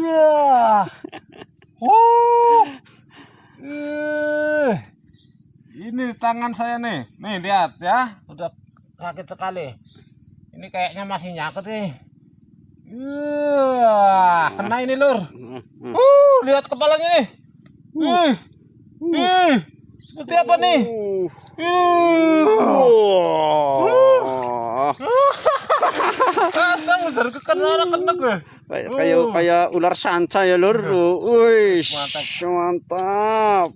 Wah. Ini tangan saya nih. Nih lihat ya, udah sakit sekali. Ini kayaknya masih nyakit nih. Kena ini lur. Lihat kepalanya nih. Seperti apa nih? Kamu jadi kena gue. Kayak ular sanca ya lur. Wih, mantap.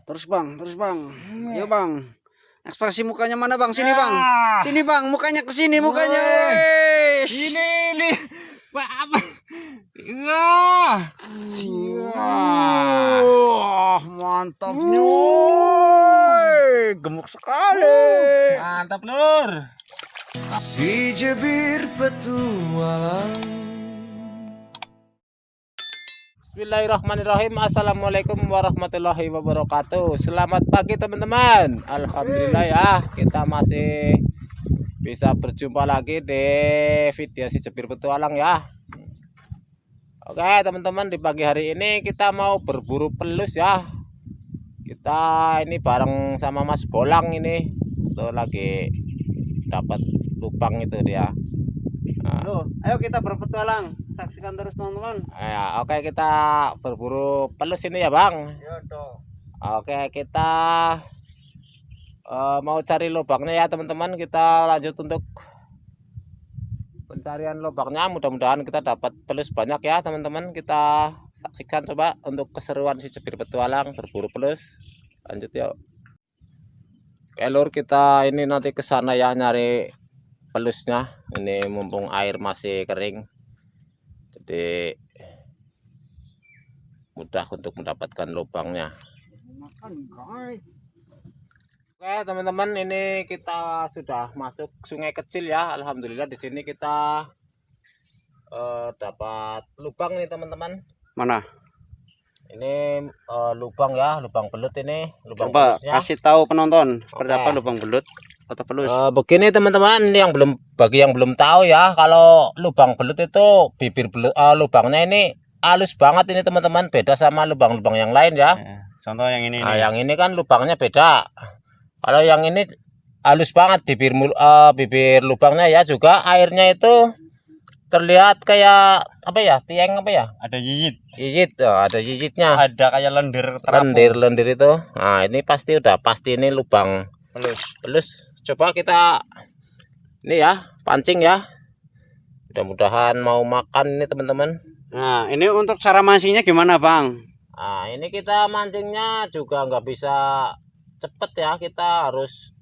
Terus bang. Ayo bang. Ekspresi mukanya mana bang? Sini bang. Sini bang. Mukanya ke sini mukanya. Ini. Apa? Mantap gemuk sekali. Mantap lur. Si Jebir petualang. Bismillahirrahmanirrahim. Assalamualaikum warahmatullahi wabarakatuh. Selamat pagi teman-teman. Alhamdulillah ya, kita masih bisa berjumpa lagi di video Si Jebir Petualang ya. Oke teman-teman, di pagi hari ini kita mau berburu pelus ya. Kita ini bareng sama Mas Bolang ini. Tuh lagi dapat lubang itu dia. Ayo kita berpetualang. Saksikan terus teman-teman. Ya, oke kita berburu pelus ini ya bang. Oke kita mau cari lubangnya ya teman-teman. Kita lanjut untuk pencarian lubangnya. Mudah-mudahan kita dapat pelus banyak ya teman-teman. Kita saksikan coba untuk keseruan Si Jebir Petualang berburu pelus. Lanjut yuk. Oke lur, kita ini nanti ke sana ya nyari pelusnya. Ini mumpung air masih kering, jadi mudah untuk mendapatkan lubangnya. Oke teman-teman, ini kita sudah masuk sungai kecil ya. Alhamdulillah di sini kita dapat lubang nih teman-teman. Mana? Ini lubang ya, lubang belut ini. Lubang Coba pelusnya. kasih tahu penonton berapa lubang belut atau pelus. Begini teman-teman, bagi yang belum tahu ya, kalau lubang belut itu bibir belut, lubangnya ini halus banget ini teman-teman, beda sama lubang-lubang yang lain ya. Contoh yang ini. Nah, yang ini kan lubangnya beda. Kalau yang ini halus banget bibir lubangnya ya, juga airnya itu terlihat kayak apa ya, tiang apa ya? Ada jijit. Ada jijitnya. Ada kayak lendir Lendir itu. Nah, ini pasti ini lubang pelus. Coba kita ini ya, pancing ya. Mudah-mudahan mau makan ini teman-teman. Nah, ini untuk cara mancingnya gimana bang? Nah, ini kita mancingnya juga nggak bisa cepet ya. Kita harus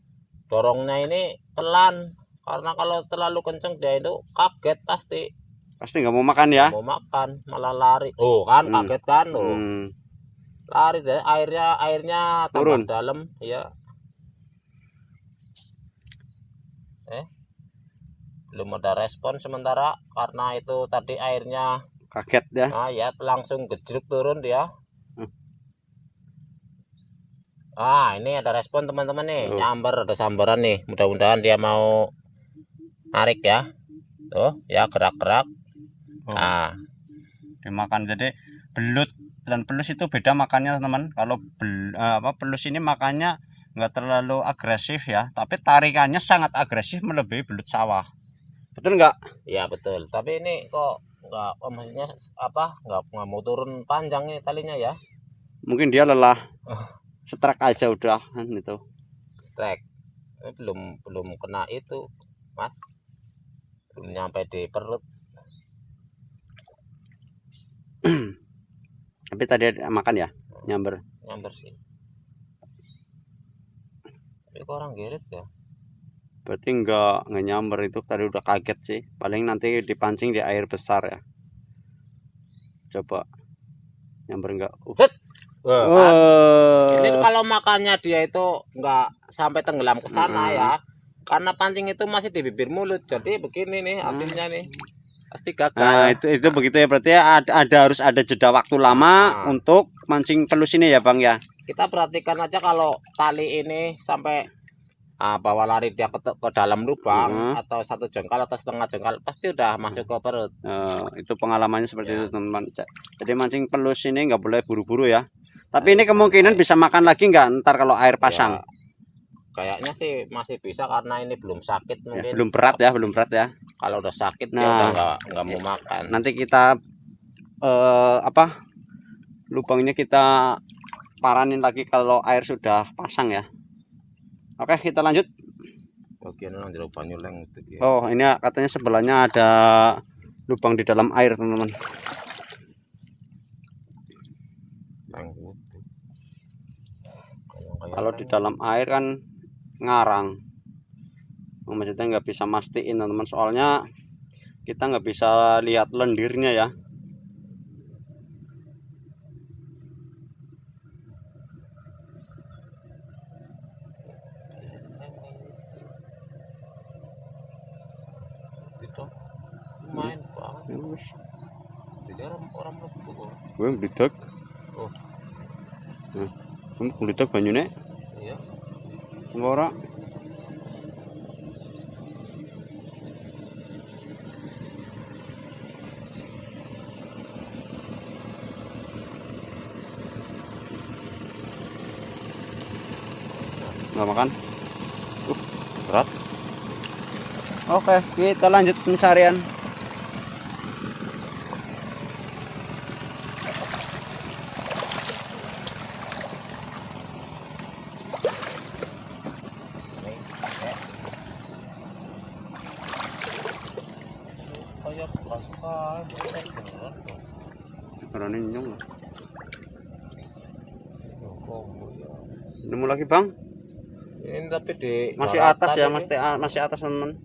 dorongnya ini pelan. Karena kalau terlalu kenceng dia itu kaget pasti. Pasti nggak mau makan ya? Mau makan, malah lari. Oh kan, kaget kan. Lari deh, airnya tambah turun dalam ya. Belum ada respon sementara karena itu tadi airnya kaget ya. Nah ya, langsung gejruk turun dia. Ini ada respon teman-teman nih. Nyamber, ada sambaran nih. Mudah-mudahan dia mau narik ya. Tuh ya, gerak-gerak. Nah, Dimakan. Jadi belut dan pelus itu beda makannya teman. Kalau pelus ini makannya nggak terlalu agresif ya, tapi tarikannya sangat agresif melebihi belut sawah. Betul nggak? ya betul. Tapi ini kok maksudnya apa? Nggak mau turun panjang nih talinya ya. Mungkin dia lelah. Strike aja udah kan itu. Strike. Belum kena itu, Mas. Belum nyampe di perut. Tapi tadi makan ya, nyamber sih. Tapi kok orang geret ya. berarti nggak nyamber, itu tadi udah kaget sih. Paling nanti dipancing di air besar ya. Coba nyamber nggak? Ini kalau makannya dia itu nggak sampai tenggelam ke sana ya, karena pancing itu masih di bibir mulut. Jadi begini nih hasilnya nih, pasti gagal. Nah itu begitu ya, berarti ya harus ada jeda waktu lama untuk mancing pelus ini ya bang ya. Kita perhatikan aja kalau tali ini sampai bawa lari dia ke dalam lubang atau 1 jengkal atau setengah jengkal pasti udah masuk ke perut. Itu pengalamannya seperti itu teman-teman. Jadi mancing pelus ini nggak boleh buru-buru ya. Tapi ini kemungkinan bisa makan lagi nggak ntar kalau air pasang? Kayaknya sih masih bisa karena ini belum sakit mungkin. Belum berat ya. Kalau udah sakit dia udah nggak mau makan. Nanti kita lubangnya kita paranin lagi kalau air sudah pasang ya. Oke, kita lanjut. Bagian jeruk banyuleng itu. Oh, ini katanya sebelahnya ada lubang di dalam air, teman-teman. Kalau di dalam air kan ngarang. Maksudnya nggak bisa mastiin, teman-teman. Soalnya kita nggak bisa lihat lendirnya ya. Main banget. Jadi orang mlebu. Gue blidak. Oh. Kamu blidak banyune? Iya. Ora. Nggak makan? Berat. Oke, kita lanjut pencarian. Kayak beras Karena nyong. Nemu lagi bang? Ini tapi di masih atas ya, masih atas teman.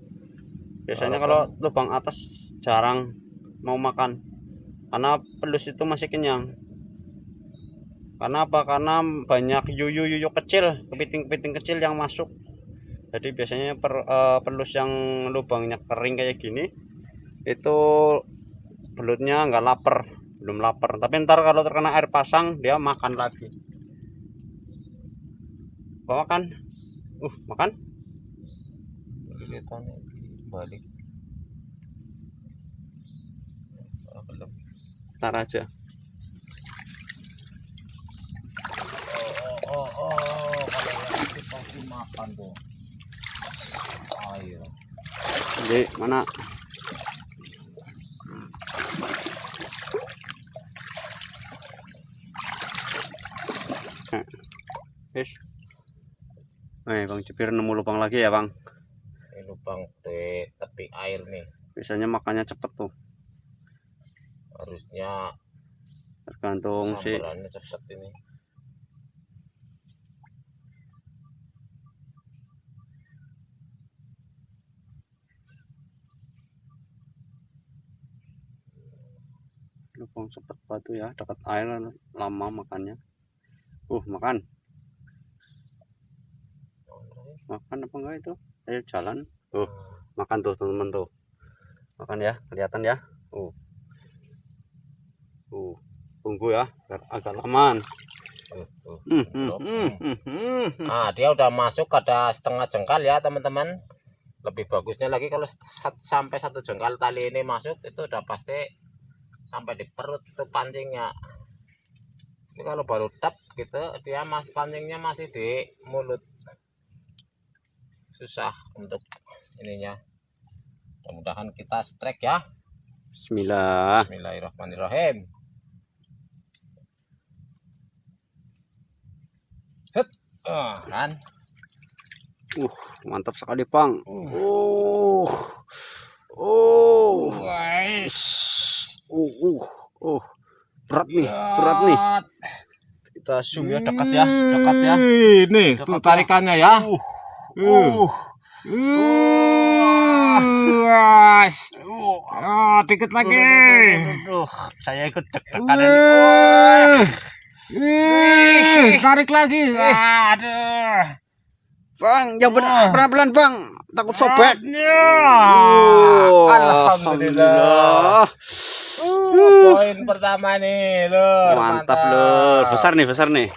Biasanya kalau lubang atas jarang mau makan karena pelus itu masih kenyang. Karena apa? Karena banyak yuyu kecil, kepiting kecil yang masuk. Jadi biasanya pelus yang lubangnya kering kayak gini itu belutnya nggak lapar, belum lapar. Tapi ntar kalau terkena air pasang dia makan lagi. Bawa kan? Makan? Kelihatannya balik. Ntar aja. Kalau yang pasti makan tuh. Ayo. Jadi mana? Bang Jepir nemu lubang lagi ya bang. Ini lubang di tepi air nih. Biasanya makannya cepet tuh. Harusnya tergantung sih. sambarannya cepet ini. Lubang cepet batu ya, dekat air lama makannya. Makan. Makan apa enggak itu? Ayo jalan. Makan tuh teman-teman tuh. Makan ya, kelihatan ya. Tunggu ya, biar agak lamaan. Nah, dia udah masuk ada setengah jengkal ya teman-teman. Lebih bagusnya lagi kalau sampai 1 jengkal tali ini masuk itu udah pasti sampai di perut itu pancingnya. Ini kalau baru tap gitu dia pancingnya masih di mulut. Susah untuk ininya. Mudah-mudahan kita strike ya. Bismillahirrahmanirrahim. Set. Kan. Mantap sekali bang. Berat nih. Kita zoom ya, dekat ya. Nih, tuh tarikannya ya. Dikit lagi. Saya ikut deg-degan ini. Tarik lagi. Aduh. Bang, yang pelan-pelan bang. Takut sobek. Alhamdulillah. Poin pertama nih, Lur. Mantap, Lur. Besar nih.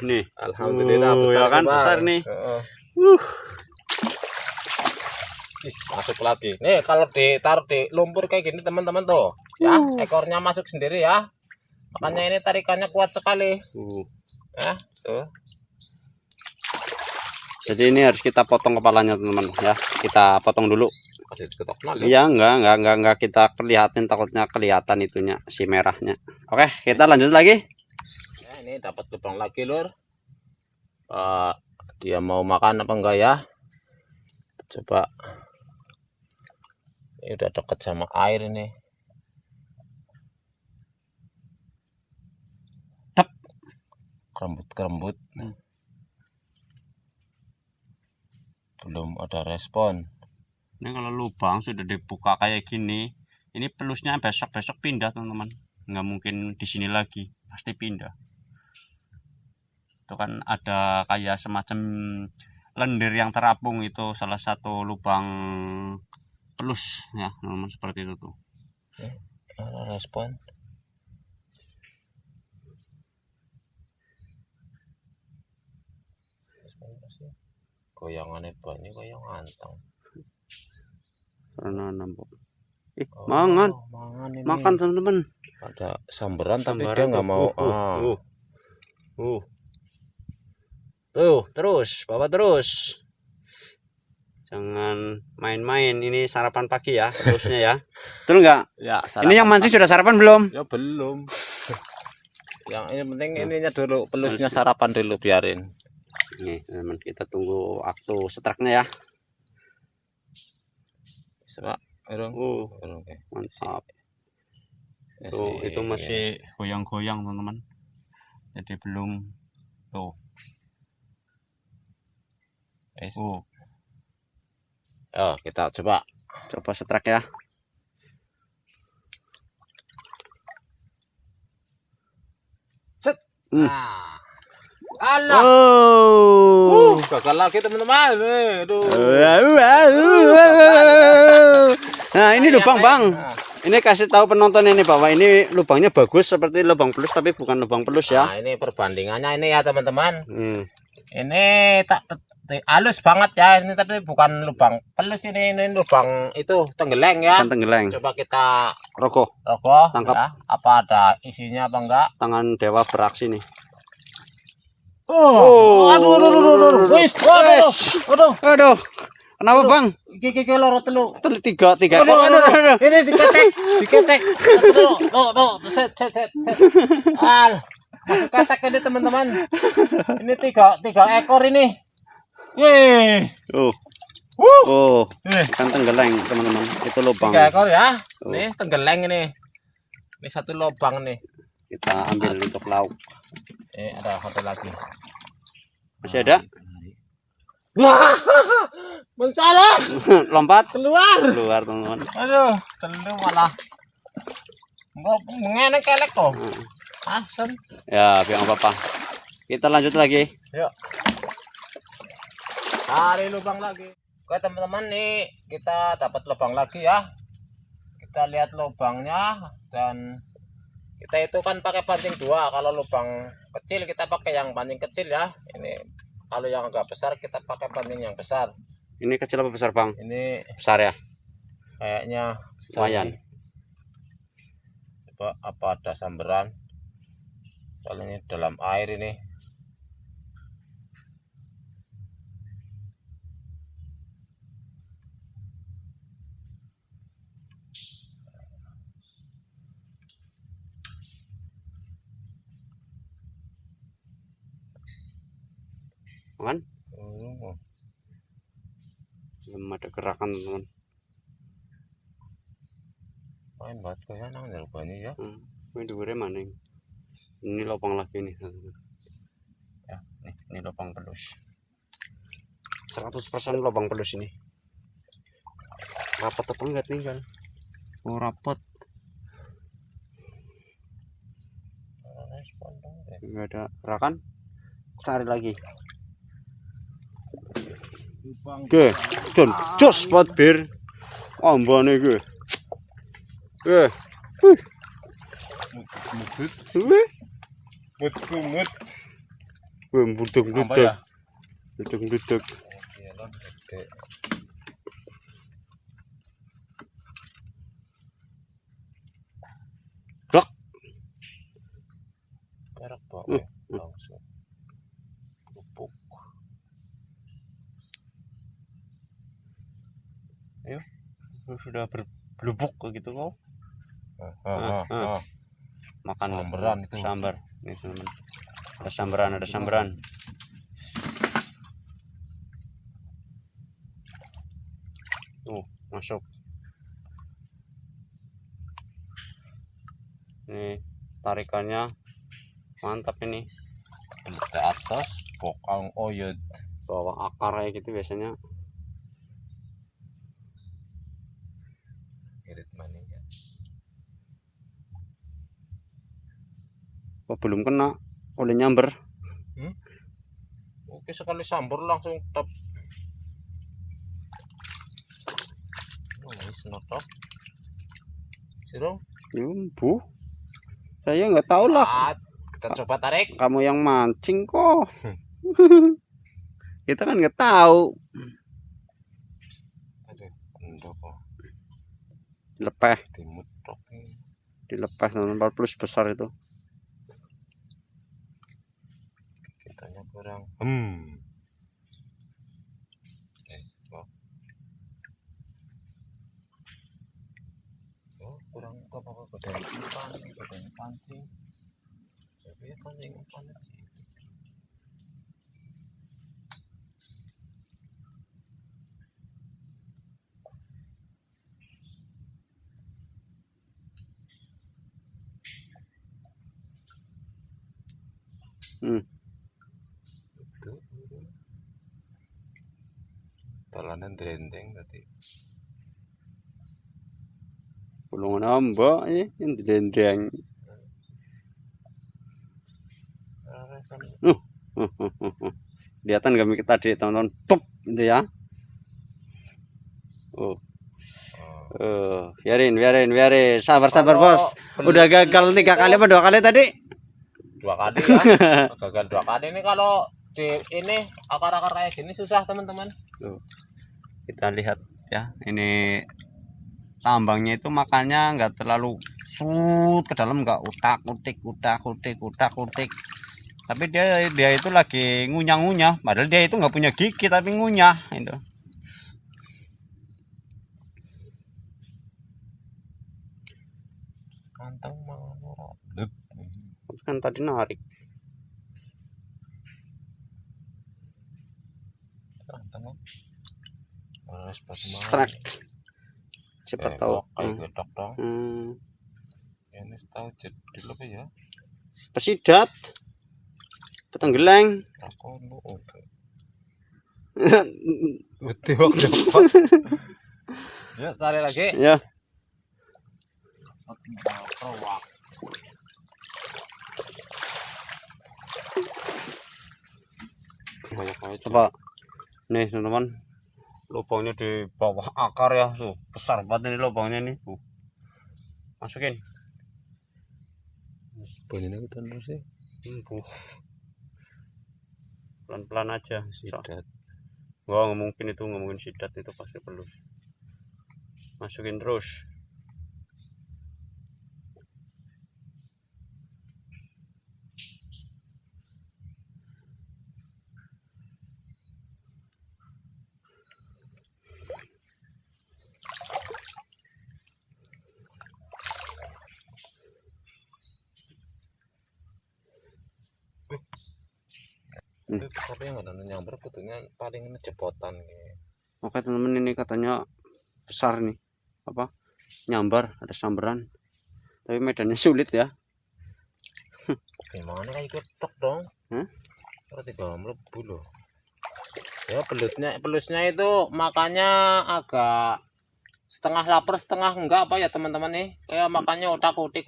Nih. Alhamdulillah besar kan? Besar nih. Masuk lagi. Nih kalau ditaruh di lumpur kayak gini teman-teman tuh, ya ekornya masuk sendiri ya. Makanya ini tarikannya kuat sekali. Ya, tuh. Jadi ini harus kita potong kepalanya teman-teman ya. Kita potong dulu. Masih diketok nol ya. Iya, enggak kita kelihatan, takutnya kelihatan itunya si merahnya. Oke, kita lanjut lagi. Ya, ini dapat lubang lagi, Lur. Dia mau makan apa enggak ya? Coba. Ini udah deket sama air ini. Tep. Kerembut-kerembut. Belum ada respon. Ini kalau lubang sudah dibuka kayak gini, ini pelusnya besok-besok pindah teman-teman. Nggak mungkin di sini lagi, pasti pindah. Itu kan ada kayak semacam lendir yang terapung, itu salah satu lubang pelus ya teman-teman, seperti itu tuh. Ada respon. Goyangannya banyak kayak ngantang. Karena nambah. Mangan. Makan teman-teman. Ada sambaran tapi Sambaran dia nggak mau. Tuh, terus, bawa terus. Jangan main-main, ini sarapan pagi ya, terusnya ya. Betul nggak? Ya, ini yang mancing sudah sarapan belum? Ya belum. Yang ini penting ininya dulu, pelusnya sarapan dulu biarin. Nih, teman, kita tunggu waktu setraknya ya. Coba, urung. Mantap. Ya, Tuh, itu masih goyang-goyang teman-teman. Jadi belum. Tuh. Oh, kita coba Setrak ya. Set. Nah. Allah. Gagal lagi teman-teman. Aduh. Nah, ini lubang, Bang. Ini kasih tahu penonton ini bahwa ini lubangnya bagus seperti lubang pelus, tapi bukan lubang pelus ya. Nah, ini perbandingannya ini ya teman-teman. Ini halus banget ya ini, tapi bukan lubang pelus ini lubang itu tenggeleng ya. Tenggeleng. Coba kita Rogoh. Tangkap. Ya. Apa ada isinya apa enggak? Tangan dewa beraksi nih. Aduh. Wis. Aduh. Kenapa, Bang? Iki loro telu. Tiga. Aduh. Ini diketek. Tuh. Set. Masuk ketek ini teman-teman. Ini tiga ekor ini. Yeay. Kan tenggeleng teman-teman. Itu lubang. 3 ekor ya. Nih tenggeleng ini. Ini satu lubang nih. Kita ambil untuk lauk. Ada satu lagi. Masih ada? Wah, mencolok. Lompat. Keluar teman-teman. Aduh, telur malah. Mengenek kelek kok. Asem. Ya, biar apa-apa. Kita lanjut lagi. Yuk. Cari lubang lagi. Oke teman-teman, nih kita dapat lubang lagi ya. Kita lihat lubangnya, dan kita itu kan pakai pancing 2. Kalau lubang kecil kita pakai yang pancing kecil ya. Ini kalau yang agak besar kita pakai pancing yang besar. Ini kecil apa besar, Bang? Ini besar ya. Kayaknya lumayan. Coba apa ada sambaran? Soalnya ini dalam air ini. Kan? Belum ada gerakan, teman. Main banget kayak nang banyak ya. Ini dure maning. Ini lubang lagi nih, teman. Ya, ini lubang pelus. 100% lubang pelus ini. Rapat apa enggak tinggal? Oh, rapat. Enggak ada gerakan. Cari lagi. Oke, jos buat bir. Ambane iki. Budek. sudah berbelubuk begitu kok. Ah. Makan Samberan itu. sambar. Nih teman. Ada samberan, ada samberan. Masuk. Nih tarikannya mantap ini. Ke atas bokang oyod. Bawa akar kayak gitu biasanya. Irit maningnya. Oh, belum kena oleh nyamber. Oke, sekali sambur langsung top. Wis notok. Sirong. Bu, saya nggak tahu lah. Kita coba tarik. Kamu yang mancing kok. Kita kan nggak tahu. Aduh, endok kok. Dilepeh, Dimutok. dilepeh teman-teman, plus besar itu. Kitanya kurang. Kurang apa badan pancing. Tapi pancing umpan sih. Itu talanan drendeng tadi. Pulungan ambak yang dendeng. Kelihatan kami tadi teman-teman, pop gitu ya. Biarin, sabar bos. Udah gagal 3 kali apa 2 kali tadi? 2 kali ya. Gagal 2 kali ini kalau di ini akar-akar kayak gini susah teman-teman. Kita lihat ya, ini tambangnya itu makanya nggak terlalu sut ke dalam, nggak utak-utik. Tapi dia itu lagi ngunyah-ngunyah, padahal dia itu nggak punya gigi tapi ngunyah itu. Kantong mau Kan tadi narik. kantong. Strike. Cepat tahu. Kayak gedok dong. Ini tahu jadi lebih ya. Pesidat. Petenggeleng. Aku lu betul dapat. Ya, tarik lagi. Ya. Coba nih teman-teman, lubangnya di bawah akar ya, tuh besar banget ini lubangnya nih. Masukin. Bunyinya kita terus sih. Pelan-pelan aja. Sidat. Wah, nggak mungkin itu, nggak mungkin sidat, itu pasti perlu. Masukin terus. Tapi yang ada nyamber kutunya paling ini jepotan gitu. Oke teman-teman, ini katanya besar nih, apa, nyambar, ada samberan, tapi medannya sulit ya. Gimana kayak ketok dong? Berarti gak melebu loh. Ya pelusnya itu makanya agak setengah lapar setengah enggak apa ya teman-teman nih, kayak makannya utak-utik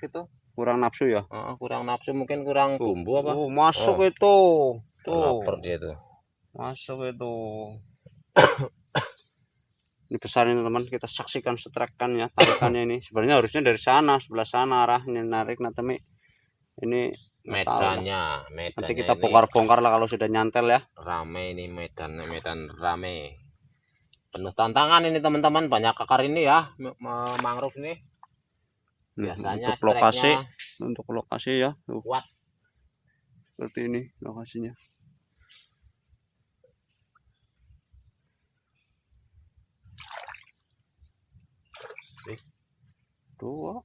itu. Kurang nafsu ya. Kurang nafsu, mungkin kurang bumbu apa. Masuk itu. Lapar dia tuh. Masuk itu. Ini besar ini teman, kita saksikan setrekan ya, tarikannya ini. Sebenarnya harusnya dari sana, sebelah sana arahnya narik, nah tapi ini medannya nanti kita bongkar lah kalau sudah nyantel ya. Rame ini medan rame. Penuh tantangan ini teman-teman, banyak akar ini ya, mangrove ini. Biasanya untuk lokasi ya, kuat seperti ini lokasinya. Dua.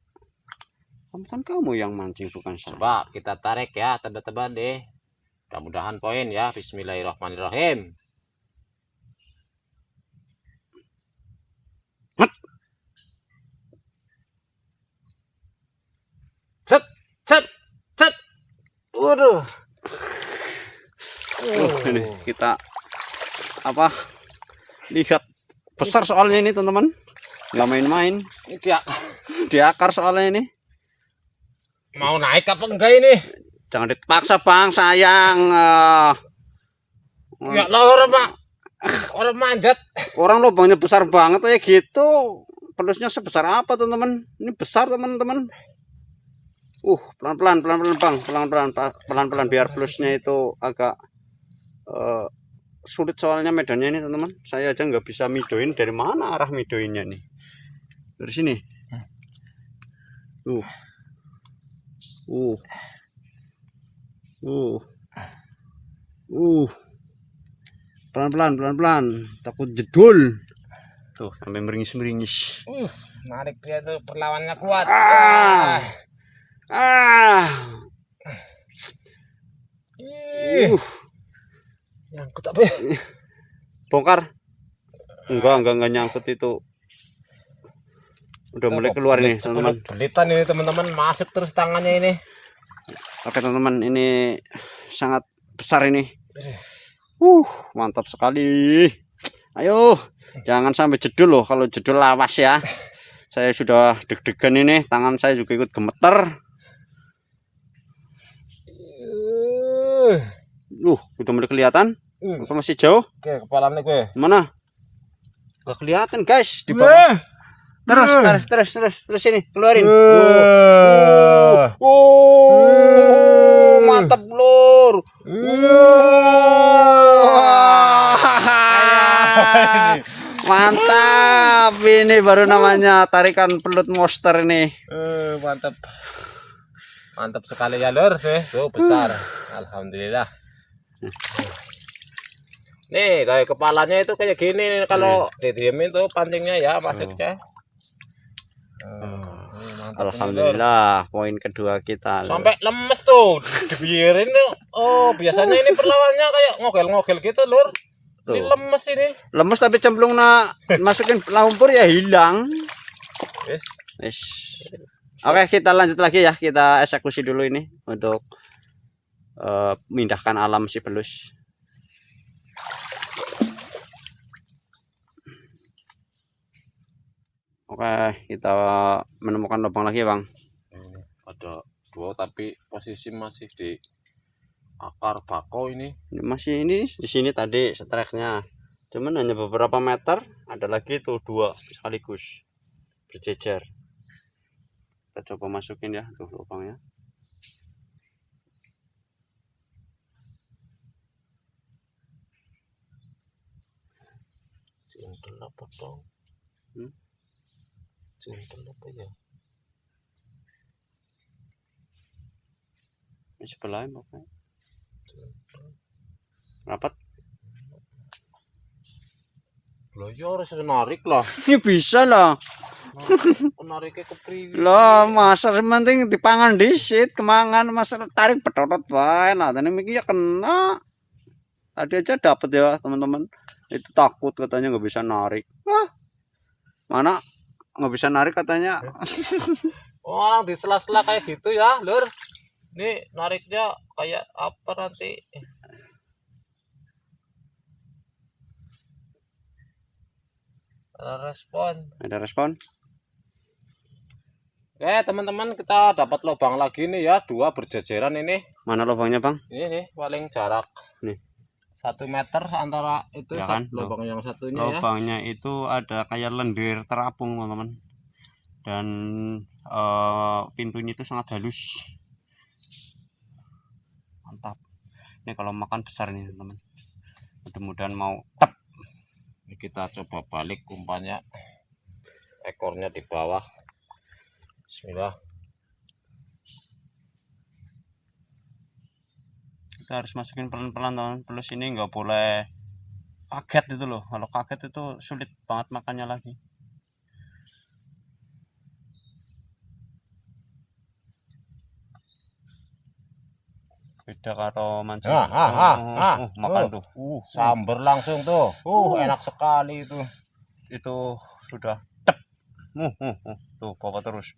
Kan kamu yang mancing bukan saya. Coba kita tarik ya teman-teman deh. Mudah-mudahan poin ya. Bismillahirrahmanirrahim. Set, set, set. Waduh. Ini kita apa? Lihat besar soalnya ini teman-teman. Nggak main-main. Ini dia Di akar soalnya ini. mau naik apa enggak ini? Jangan dipaksa bang, sayang. Ya lah orang Pak. Orang manjat. Orang lubangnya besar banget kayak gitu. Pelusnya sebesar apa teman-teman? Ini besar teman-teman. Pelan-pelan bang, pelan-pelan biar pelusnya itu agak sulit soalnya medannya ini teman-teman. Saya aja nggak bisa midoin. Dari mana arah midoinnya nih? Dari sini. Pelan-pelan, takut jedul. Tuh, sampai meringis-meringis. Narik dia tuh perlawannya kuat. Nyangkut apa ya? Bongkar. Enggak nyangkut itu. Udah mulai keluar nih, teman-teman. Belitan ini teman-teman, masuk terus tangannya ini. Oke, teman-teman, ini sangat besar ini. Mantap sekali. Ayo, jangan sampai jedul loh. Kalau jedul lawas ya. Saya sudah deg-degan ini, tangan saya juga ikut gemeter. Udah mulai kelihatan? Apa masih jauh? Oke, kepalanya gue. Mana? Gak kelihatan, guys, di bawah. Terus ini keluarin. Mantap, Lur. Mantap. Ini baru namanya tarikan pelut monster ini. Mantap. Mantap sekali ya, Lur. Tuh besar. Alhamdulillah. Nih, dari kepalanya itu kayak gini nih kalau didiemin tuh pancingnya ya masuknya. Alhamdulillah, poin kedua kita. Sampai lemes tuh, dibiarin tuh. Biasanya ini perlawannya kayak ngogel-ngogel gitu, Lur. Tuh. Ini lemes ini. Lemes tapi cemplung masukin lumpur ya hilang. Yes. Oke, kita lanjut lagi ya. Kita eksekusi dulu ini untuk memindahkan alam si pelus. Oke, kita menemukan lubang lagi, Bang. Ini ada dua tapi posisi masih di akar bako ini. Masih ini di sini tadi streknya. Cuman hanya beberapa meter, ada lagi tuh dua sekaligus berjejer. Kita coba masukin ya tuh lubangnya. Cintel apa dong? Cintel apa ya? Ini sebelah pokoknya. Rapat. Lah ya harus narik lah. Ini bisa lah. Nariknya ke priwi. Lah, masa penting dipangan disit, kemangan masa tarik pedotot wae. Nah, tadi mikir ya kena. Tadi aja dapat ya, teman-teman. Itu takut katanya nggak bisa narik. Wah. Mana nggak bisa narik katanya. Orang di sela-sela kayak gitu ya, Lur. Ini nariknya kayak apa nanti? Ada respon. Ada respon. Oke, teman-teman, kita dapat lubang lagi nih ya, dua berjejeran ini. Mana lubangnya, Bang? Ini nih paling jarak Nih 1 meter antara itu ya kan? lubang yang satunya ya. Lubangnya itu ada kayak lendir terapung, teman-teman. Dan pintunya itu sangat halus. Mantap. Ini kalau makan besar nih, teman-teman. Mudah-mudahan mau tep. Ini kita coba balik umpannya, ekornya di bawah. Bismillah. Kita harus masukin pelan-pelan, teman. Plus ini nggak boleh kaget itu loh. Kalau kaget itu sulit banget makannya lagi. beda karo mancing. Makan tuh. Sambar langsung tuh. Enak sekali itu. Itu sudah tep. Tuh, bawa terus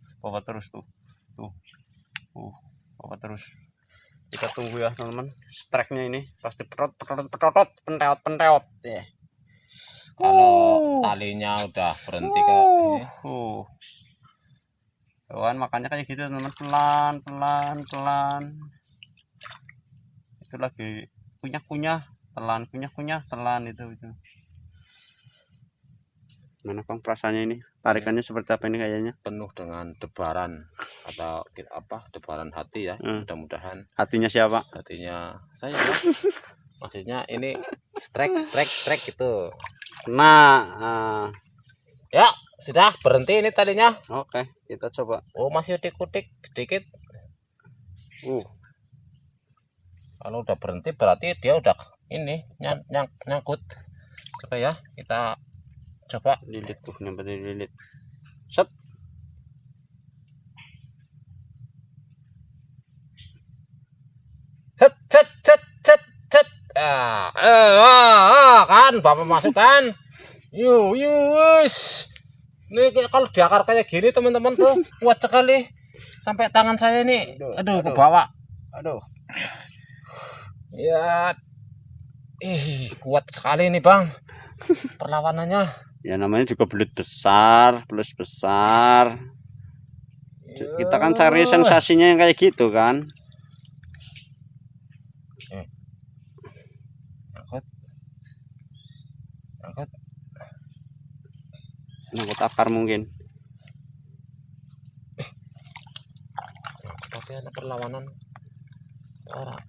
tuh. Tuh. Bawa terus. Kita tunggu ya, teman-teman. Strike-nya ini pasti penteot. Ya. Kalau talinya udah berhenti kayak ini. Tuhan, makanya kayak gitu, teman-teman. Pelan. Itu lagi kunyah-kunyah, telan itu. Mana Bang perasaannya ini? Tarikannya seperti apa ini kayaknya? Penuh dengan debaran atau debaran hati ya. Mudah-mudahan Hatinya siapa? hatinya saya ya. Maksudnya ini strike gitu. Nah, Ya, sudah berhenti ini talinya. oke, kita coba. Oh, masih udik-udik sedikit. Kalau udah berhenti berarti dia udah ini nyangkut. Coba ya, kita coba. Lilit tuh, nyampe lilit. Set. Cet. Kan Bapak masukkan. Wis. Ini kalau diakar kayak gini teman-teman tuh kuat sekali. Sampai tangan saya ini aduh ke bawah. Aduh. Ya. Kuat sekali nih, Bang. Perlawanannya. Ya namanya juga belut besar, plus besar. Kita kan cari sensasinya yang kayak gitu kan. Angkat. Nangkut akar mungkin. Tapi ada perlawanan orang.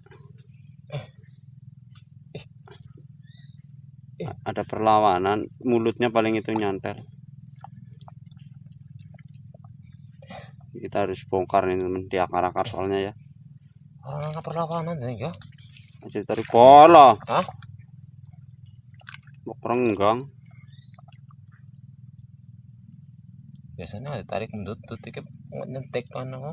Ada perlawanan, mulutnya paling itu nyantel. Kita harus bongkar nih teman, di akar-akar soalnya ya. Orang perlawanan nih ya. Masih tarik bola. Hah? Renggang. Biasanya tarik mendut iki nyentek kan apa?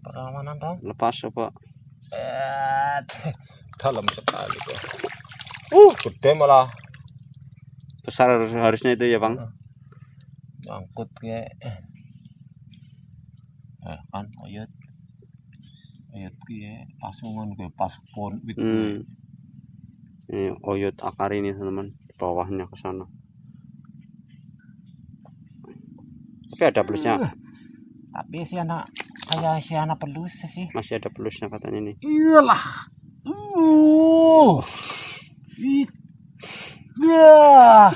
Perlawanan dong. Lepas coba. Dalam sekali kok. Gede malah. Besar harusnya itu ya Bang. Nyangkut kayak. Kan oyot kayak pasungan kayak paspon gitu. Ini oyot akar ini teman-teman, bawahnya ke sana. Oke, ada plusnya. Tapi si anak kayak si anak pelus sih. Masih ada plusnya katanya nih. Iyalah. Ya.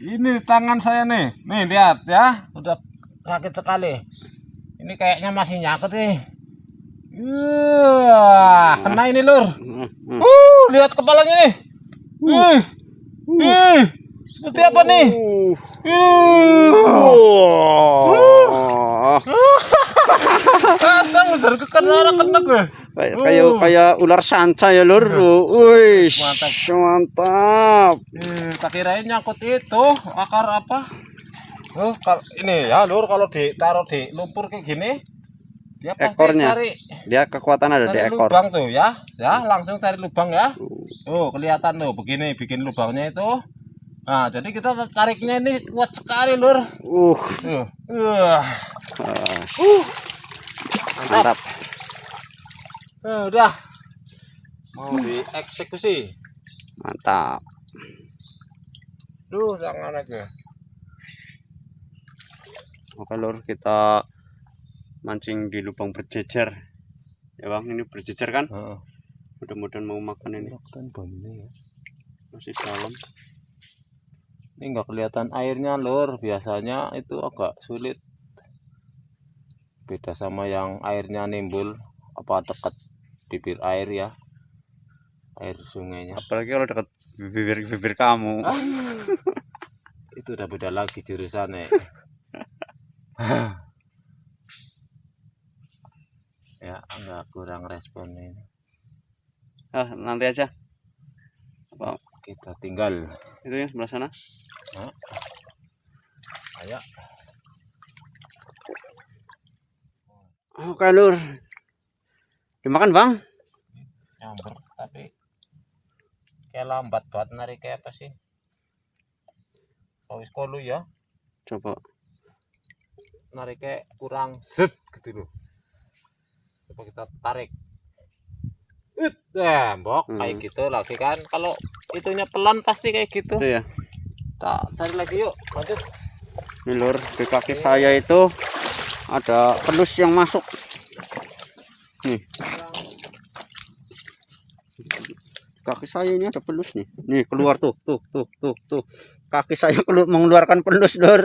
Ini tangan saya nih. Nih lihat ya, udah sakit sekali. Ini kayaknya masih nyangkut nih. Kena ini lur. Lihat kepalanya nih. Seperti apa nih? Kena gue. Kayak ular sanca ya lur. Wih, mantap. Tak kirain nyangkut itu akar apa? Kalau ini ya lur, kalau ditaruh di lumpur kayak gini, dia pasti Ekornya. cari Dia kekuatan ada di ekor. lubang tuh ya, langsung cari lubang ya. Kelihatan tuh begini bikin lubangnya itu. Nah, jadi kita tariknya ini kuat sekali lur. Mantap. Udah mau dieksekusi. Mantap. Jangan aja. Oke lur, kita mancing di lubang berjejer ya Bang. Ini berjejer kan. Mudah-mudahan mau makan ini. Masih dalam. Ini nggak kelihatan airnya lur, biasanya itu agak sulit. Beda sama yang airnya nimbul apa dekat bibir air ya, air sungainya. Apalagi kalau dekat bibir kamu. Itu udah beda lagi jurusannya. Ya nggak kurang respon ini. Nanti aja. Kita Udah tinggal. Itu yang sebelah sana. Nah, ayo. Oke lur, dimakan bang. Nyamber tapi kayak lambat banget narik kayak apa sih? Kawis kolu ya, Coba. nariknya kurang set gitu loh. Coba kita tarik. Mbok kayak gitu lagi kan. Kalau itunya pelan pasti kayak gitu. Itu ya. Tak cari lagi yuk, lanjut. Ini lur, di kaki saya itu ada pelus yang masuk. Nih. Kaki saya ini ada pelus nih. Nih keluar tuh. Kaki saya mengeluarkan pelus, lur.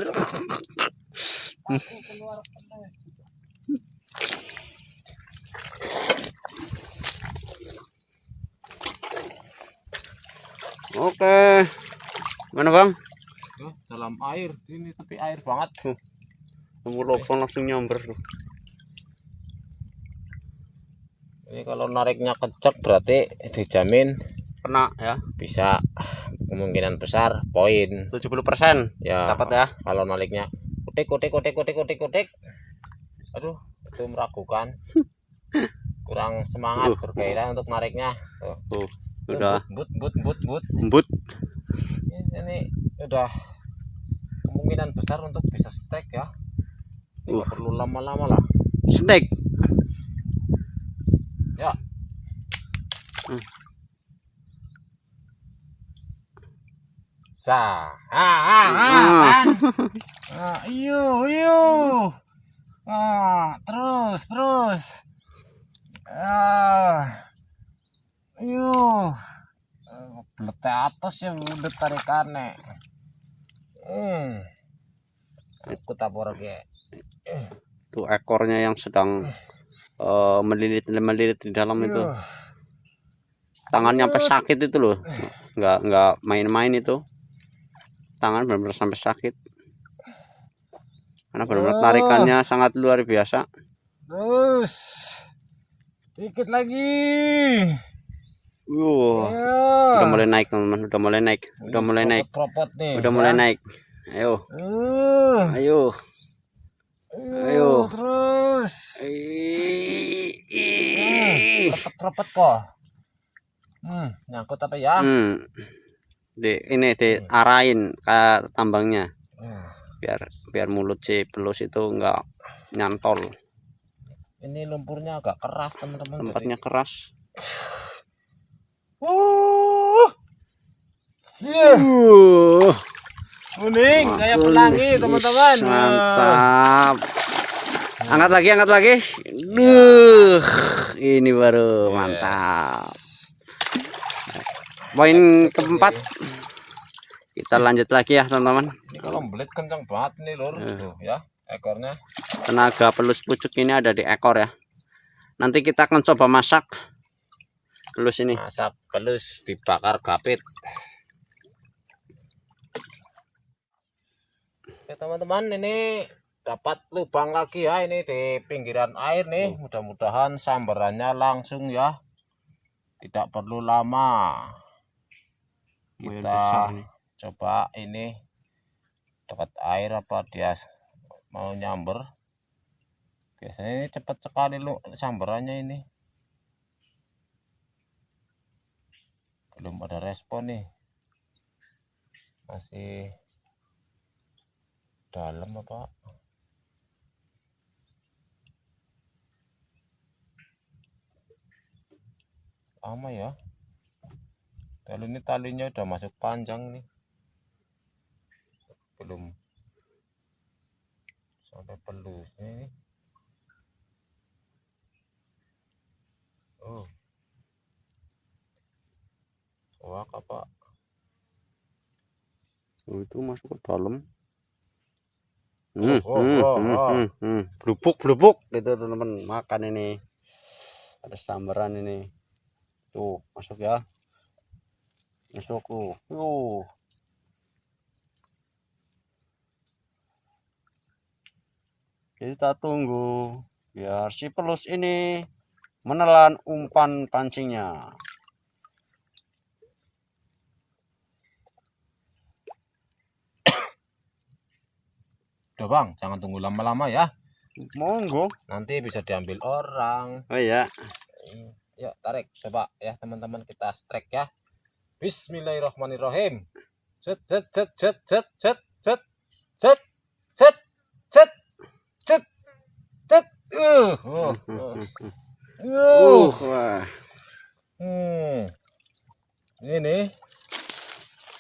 Oke. Mana bang? Tuh, dalam air ini tapi air banget. Nomor telepon langsung nyamber tuh. Ini kalau nariknya kencang berarti dijamin Kena ya. bisa kemungkinan besar poin. 70% Ya, dapat ya. kalau nariknya kutik. Aduh, itu meragukan. Kurang semangat bergairah untuk nariknya. Tuh. Tuh, udah But. embut. Ini udah kemungkinan besar untuk bisa steak ya. Tidak perlu lama-lama lah. Steak. Ya. Iyo. Terus. Iyo. Belete atas ya udah tarikannya. Aku tabur lagi. Tuh ekornya yang sedang melilit di dalam itu. Tangannya sampai sakit itu loh. Nggak main-main itu. Tangan benar-benar sampai sakit. Karena benar-benar tarikannya sangat luar biasa. Terus. Dikit lagi. Udah mulai naik teman-teman, udah mulai naik. Propot nih. Udah mulai naik. Ayo. Terus. Propot kok. Nyangkut apa ya? Ini diarahin ke tambangnya. Biar mulut si pelus itu enggak nyantol. Ini lumpurnya agak keras teman-teman. Tempatnya keras. Kuning kayak pelangi teman-teman. Mantap. Angkat lagi. Ini baru mantap. Poin keempat. Kita lanjut lagi ya teman-teman. Ini kalau belit kencang banget nih lur. Tuh ya ekornya. Tenaga pelus pucuk ini ada di ekor ya. Nanti kita akan coba masak pelus ini. Masak pelus dibakar gapit. Oke teman-teman, ini dapat lubang lagi ya, ini di pinggiran air nih. Mudah-mudahan sambarannya langsung ya, tidak perlu lama. Kita coba ini dapat air apa dia mau nyamber. Biasanya ini cepat sekali lu sambarannya ini. Belum ada respon nih, masih dalam apa? Lama ya. Kalau ini talinya udah masuk panjang nih, belum sampai pelusnya ini. Wah apa? Itu masuk ke dalam. Blubuk gitu teman-teman, makan ini. Ada sambaran ini. Tuh, masuk ya. Masuk tuh. Kita tunggu biar si pelus ini menelan umpan pancingnya. Udah bang, jangan tunggu lama-lama ya. Monggo. Nanti bisa diambil orang. Oh iya. Yuk tarik, coba ya teman-teman, kita strike ya. Bismillahirrahmanirrahim. Set set set set set set set set set set set set. Wah. Ini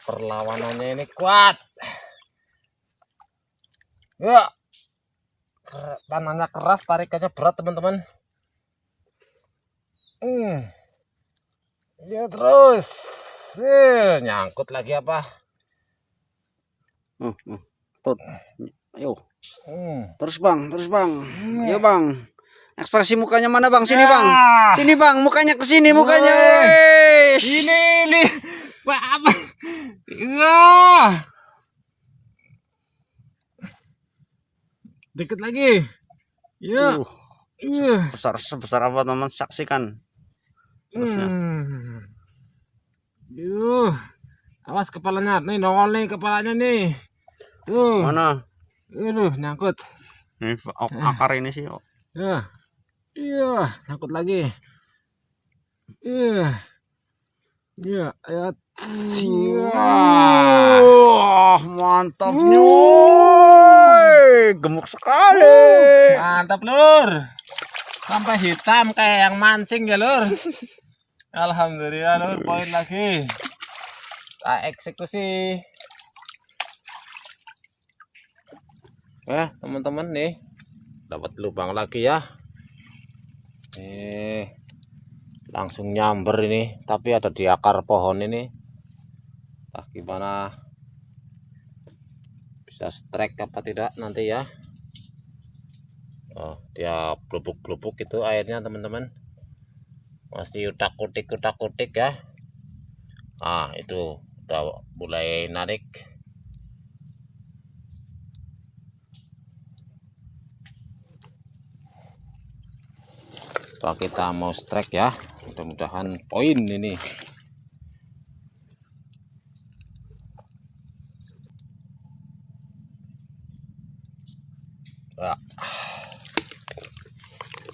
perlawanannya ini kuat. Ya, tanahnya keras, tarikannya berat teman-teman. Ya terus, nyangkut lagi apa? Tut. Ayo. Terus bang. Ayo bang. Ekspresi mukanya mana bang? Sini bang. Sini bang. Mukanya ke sini. Mukanya. Wes. Ini. Apa? Wah. Dikit lagi. Ya. Sebesar apa teman? Saksikan. Terusnya. Awas kepalanya. Nih nongol nih kepalanya nih. Tuh. Mana? Nyangkut. Ini akar ini sih. Ya. Iya, nyangkut lagi. Iya. Iya, ya. Mantap nyoy. Gemuk sekali. Mantap lur. Sampai hitam kayak yang mancing ya lur. Alhamdulillah lur, poin lagi. Tak eksekusi. Teman-teman nih, dapat lubang lagi ya. Langsung nyamber ini, tapi ada di akar pohon ini. Gimana, bisa strike apa tidak nanti ya. Dia blubuk-blubuk itu airnya teman-teman, masih utak-utik ya. Itu udah mulai narik. Kita mau strike ya, mudah-mudahan poin ini.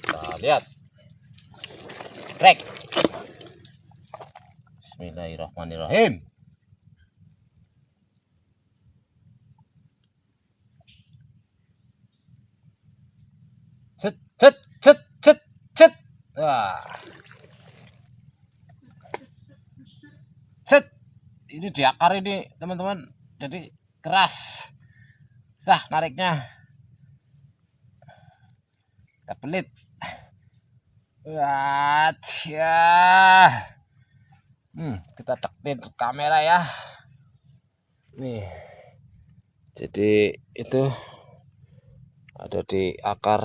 Kita lihat strike. Bismillahirrahmanirrahim. Set set set set set. Set. Ini di akar ini teman-teman, jadi keras. Nariknya kita pelit. Ya. Kita teketin ke kamera ya. Nih. Jadi itu ada di akar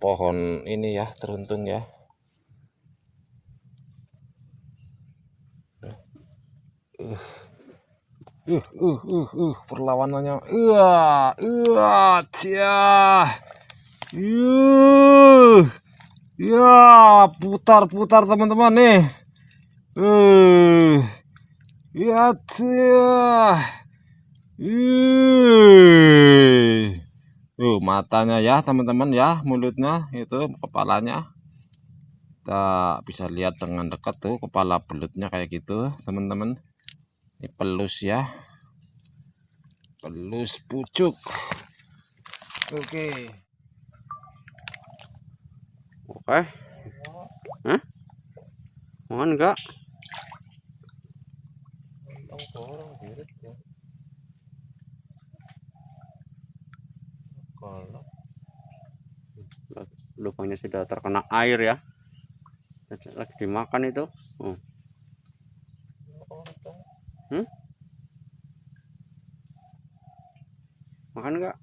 pohon ini ya, teruntung ya. Perlawanannya. Putar-putar teman-teman nih. Matanya ya teman-teman ya, mulutnya itu, kepalanya kita bisa lihat dengan dekat tuh, kepala belutnya kayak gitu teman-teman. Ini pelus ya, pelus pucuk. Oke. Mohon enggak? Lubangnya sudah terkena air ya, lagi dimakan itu. Makan enggak?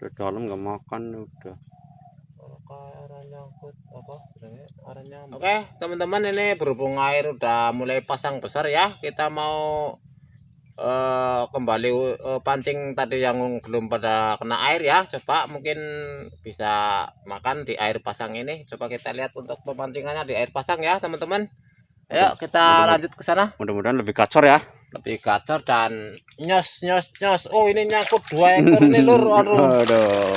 Udah dalam nggak makan udah. Oke teman-teman, ini berhubung air udah mulai pasang besar ya, kita mau kembali pancing tadi yang belum pada kena air ya, coba mungkin bisa makan di air pasang ini. Coba kita lihat untuk pemancingannya di air pasang ya teman-teman. Ayo kita lanjut ke sana. Mudah-mudahan lebih gacor ya. Lebih gacor dan nyos. Oh, ini nyangkut 2 ekor nih lur. Aduh. Aduh.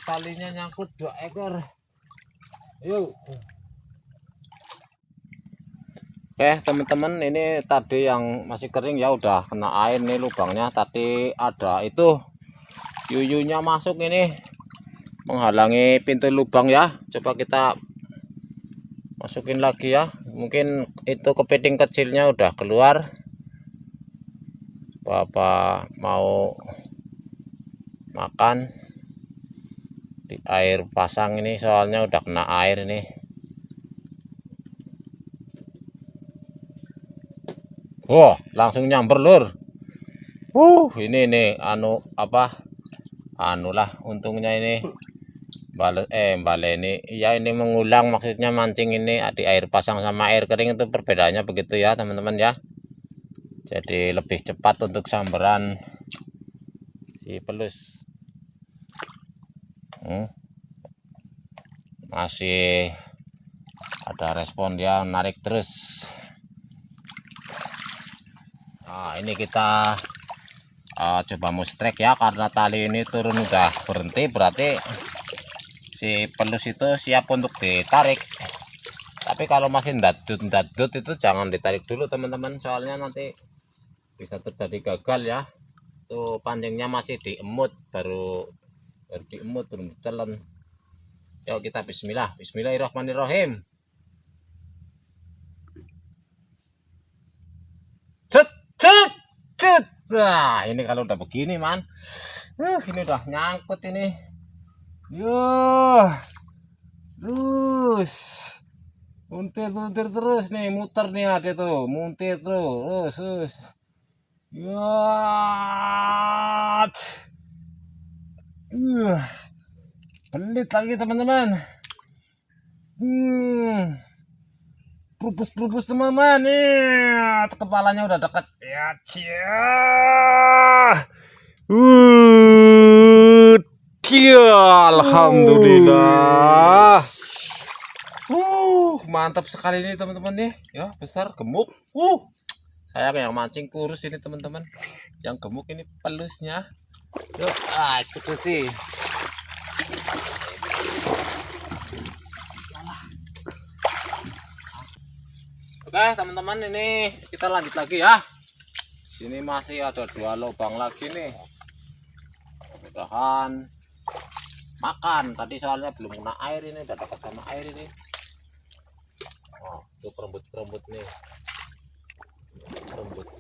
Talinya nyangkut 2 ekor. Yuk. Oke teman-teman, ini tadi yang masih kering ya, udah kena air nih lubangnya. Tadi ada itu yuyunya masuk ini menghalangi pintu lubang ya. Coba kita masukin lagi ya. Mungkin itu kepiting kecilnya udah keluar. Bapak mau makan di air pasang ini, soalnya udah kena air ini. Wah, langsung nyamber lur. Ini nih anu apa? Anu lah, untungnya ini baleni. Ya ini mengulang, maksudnya mancing ini di air pasang sama air kering itu perbedaannya begitu ya, teman-teman ya. Jadi lebih cepat untuk samberan si pelus. Masih ada respon, dia narik terus. Nah, ini kita coba mustrek ya, karena tali ini turun udah berhenti, berarti si pelus itu siap untuk ditarik. Tapi kalau masih dadut itu jangan ditarik dulu teman-teman, soalnya nanti bisa terjadi gagal ya. Tuh pancingnya masih diemut, baru diemut belum ditelan. Yuk kita bismillahirrahmanirrahim. Cet. Nah, ini kalau udah begini man, ini udah nyangkut ini. Terus muntir terus nih, muter nih ada tuh, muntir terus. Pelit lagi teman-teman. Purpus teman-teman nih, kepalanya udah dekat ya. Alhamdulillah. Mantap sekali ini teman-teman nih ya, besar gemuk. Saya yang mancing kurus ini teman-teman, yang gemuk ini pelusnya. Yuk eksekusi. Oke teman-teman, ini kita lanjut lagi ya. Sini masih ada 2 lubang lagi nih. Mudah-mudahan makan. Tadi soalnya belum kena air, ini udah dekat sama air ini. Oh, itu kerembut nih. Kerembut.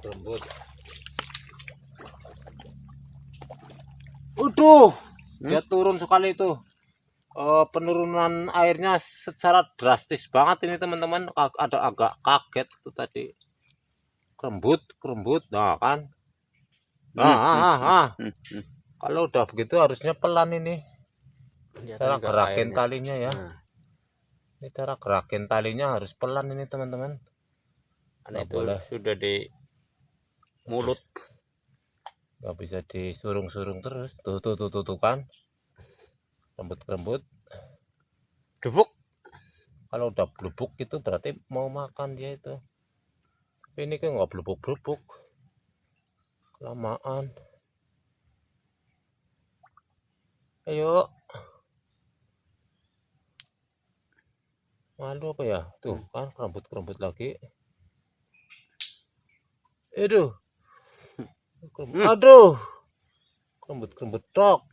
Dia turun sekali itu. Penurunan airnya secara drastis banget ini teman-teman. Ada agak kaget itu tadi, kerembut. Nah kan, kalau udah begitu harusnya pelan ini cara gerakin talinya ya. Ini cara gerakin talinya harus pelan ini teman-teman. Karena itu sudah di mulut, nggak bisa disurung-surung terus. Tuh kan, kerembut blubuk. Kalau udah blubuk itu berarti mau makan dia itu. Tapi ini kan nggak blubuk kelamaan. Ayo, malu apa ya, tuh kan kerembut lagi. Aduh, kerembut tok.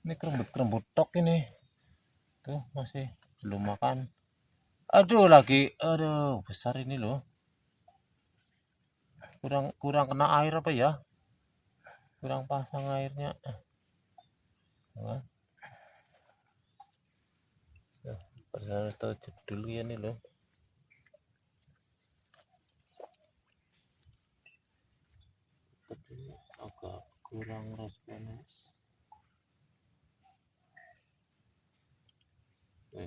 Ini kerembut tok ini. Tuh masih belum makan. Aduh besar ini loh. Kurang kena air apa ya? Kurang pasang airnya. Nah, harus tahu cek dulu ya nih loh. Tapi agak kurang responnya.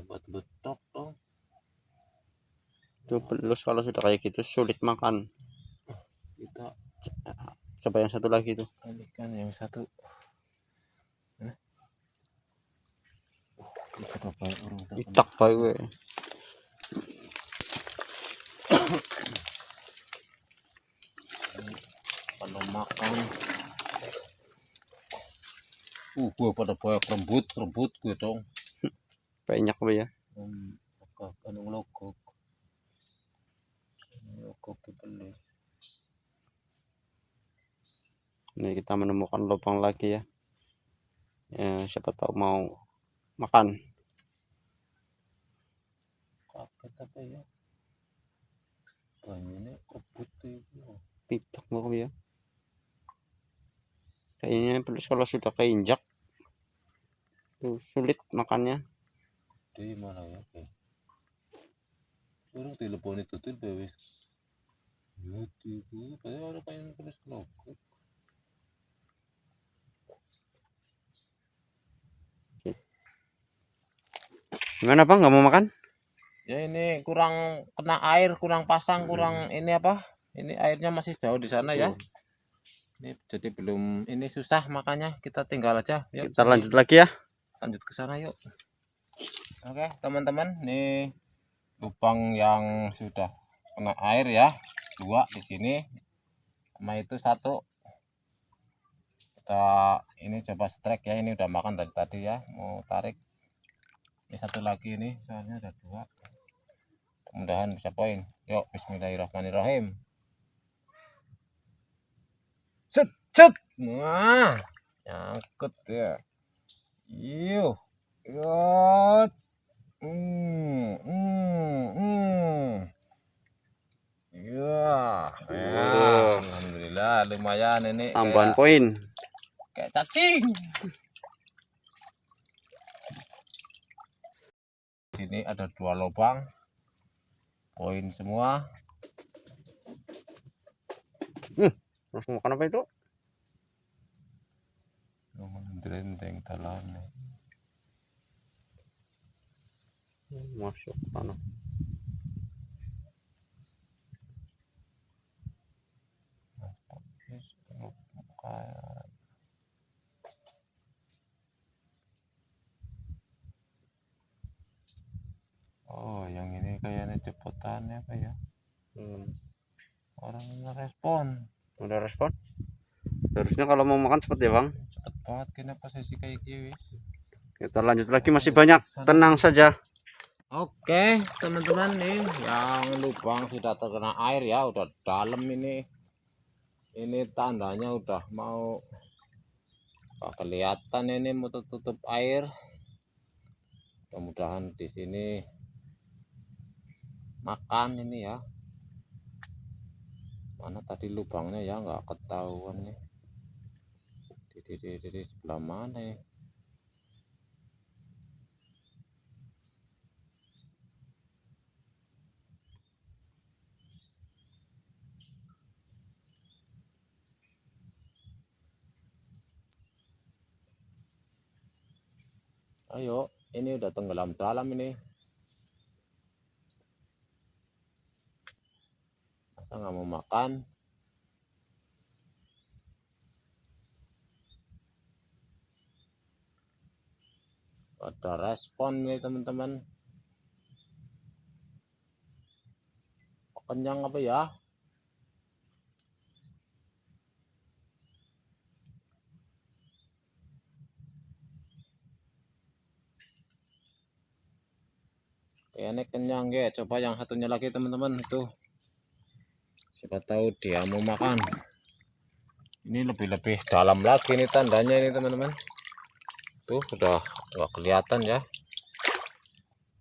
Buat betok dong. Itu pelus kalau sudah kayak gitu sulit makan. Kita Coba yang satu lagi tuh. alihkan yang satu. Kita dapat orang terkena. Itak bae gue. Kalau makan gue pada banyak rembut gue dong. Banyak gue ya. Kanung lokok dibeli. Ini kita menemukan lubang lagi ya. Siapa tahu mau makan. Kaget apa ya, banyaknya kebut itu. Pitak mau ya. Kayaknya pelus kalau sudah keinjak tuh sulit makannya. Di mana ya kayak orang telepon itu tuh bebas itu kayak orang kayak terus lokok. Gimana bang, nggak mau makan? Ya ini kurang kena air, kurang pasang, kurang ini apa, ini airnya masih jauh di sana ya. Ini jadi belum, ini susah, makanya kita tinggal aja. Yuk, Kita lanjut lagi ya. lanjut ke sana yuk. Oke teman-teman, nih lubang yang sudah kena air ya, 2 di sini, sama itu 1. Kita ini coba strike ya, ini udah makan dari tadi ya, mau tarik. Ini 1 lagi ini, soalnya ada 2. Mudah-mudahan bisa poin. Yuk, bismillahirrahmanirrahim. Cet. Wah, nyangkut ya. Yuk. Yot. Ya. Alhamdulillah lumayan ini. Tambahan poin. Kayak cacing. Sini ada 2 lubang. Poin semua. Langsung makan apa itu? Drenteng talannya. Masuk tanah. Oh, yang ini kayaknya cepetannya apa ya? Orang respon. Udah respon? Harusnya kalau mau makan cepet ya bang. Cepet banget, kenapa sesi kayak gini? Kita lanjut lagi, masih banyak. Tenang saja. Oke teman-teman, nih yang lubang sudah terkena air ya, udah dalam ini tandanya udah mau kelihatan ini mau tutup air. Mudah-mudahan di sini makan ini ya. Mana tadi lubangnya ya, nggak ketahuan nih. Di sebelah mana ya? Ayo, ini udah tenggelam dalam ini. Masa nggak mau makan? Ada respon nih teman-teman. Kenyang apa ya? Kayaknya kenyang ya. Coba yang satunya lagi teman-teman itu. Siapa tahu dia mau makan. Ini lebih dalam lagi nih tandanya ini teman-teman. Tuh udah nggak kelihatan ya.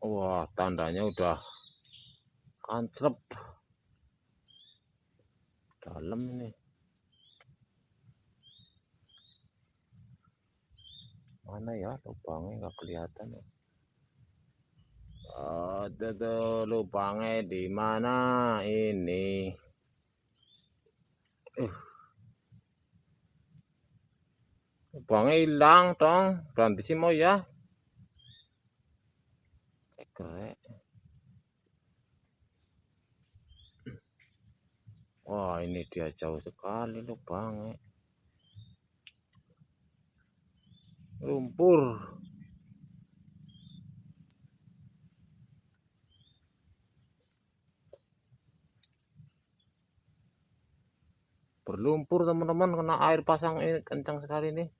Wah, tandanya udah antrep dalam ini. Mana ya lubangnya, nggak kelihatan ya. Ada tuh lubangnya di mana ini? Lubangnya hilang dong. Berhenti sih mau ya. Cekrek. Wah, ini dia jauh sekali lubangnya. Lumpur. Berlumpur teman-teman, kena air pasang ini kencang sekali nih.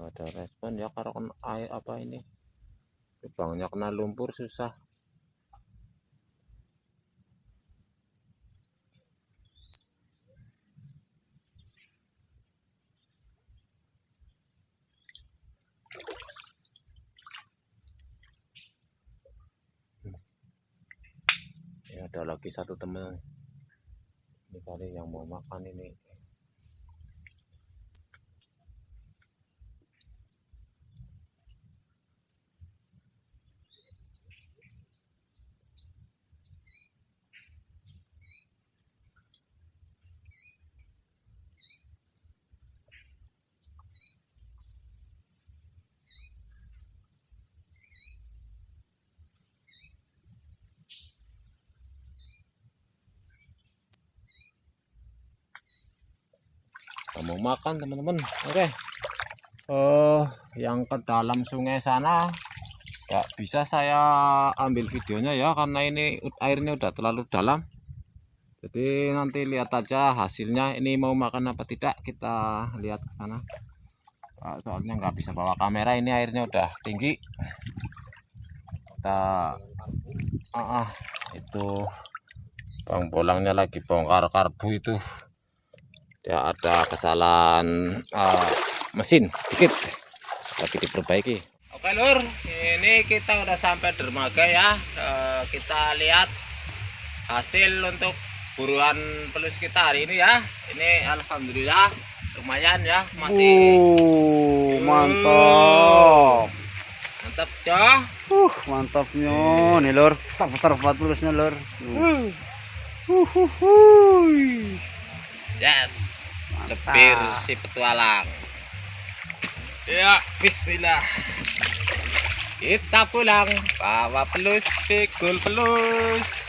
Ada respon ya karena kena air apa ini, lubangnya kena lumpur susah. Ya, ada lagi satu teman ini kali yang mau makan ini. Mau makan teman-teman. Oke. Yang ke dalam sungai sana nggak bisa saya ambil videonya ya karena ini airnya udah terlalu dalam. Jadi nanti lihat aja hasilnya, ini mau makan apa tidak kita lihat ke sana. Soalnya nggak bisa bawa kamera, ini airnya udah tinggi. Kita itu Bang Bolangnya lagi bongkar karbu itu. Ya ada kesalahan mesin sedikit, tapi diperbaiki. Oke lur, ini kita udah sampai dermaga ya. Kita lihat hasil untuk buruan pelus kita hari ini ya. Ini alhamdulillah lumayan ya, masih mantap. Mantap ya. Mantapnya nih lur, besar-besar banget pelusnya lur. Yes, cepir si petualang. Ya, bismillah. Kita pulang, bawa pelus, pikul pelus.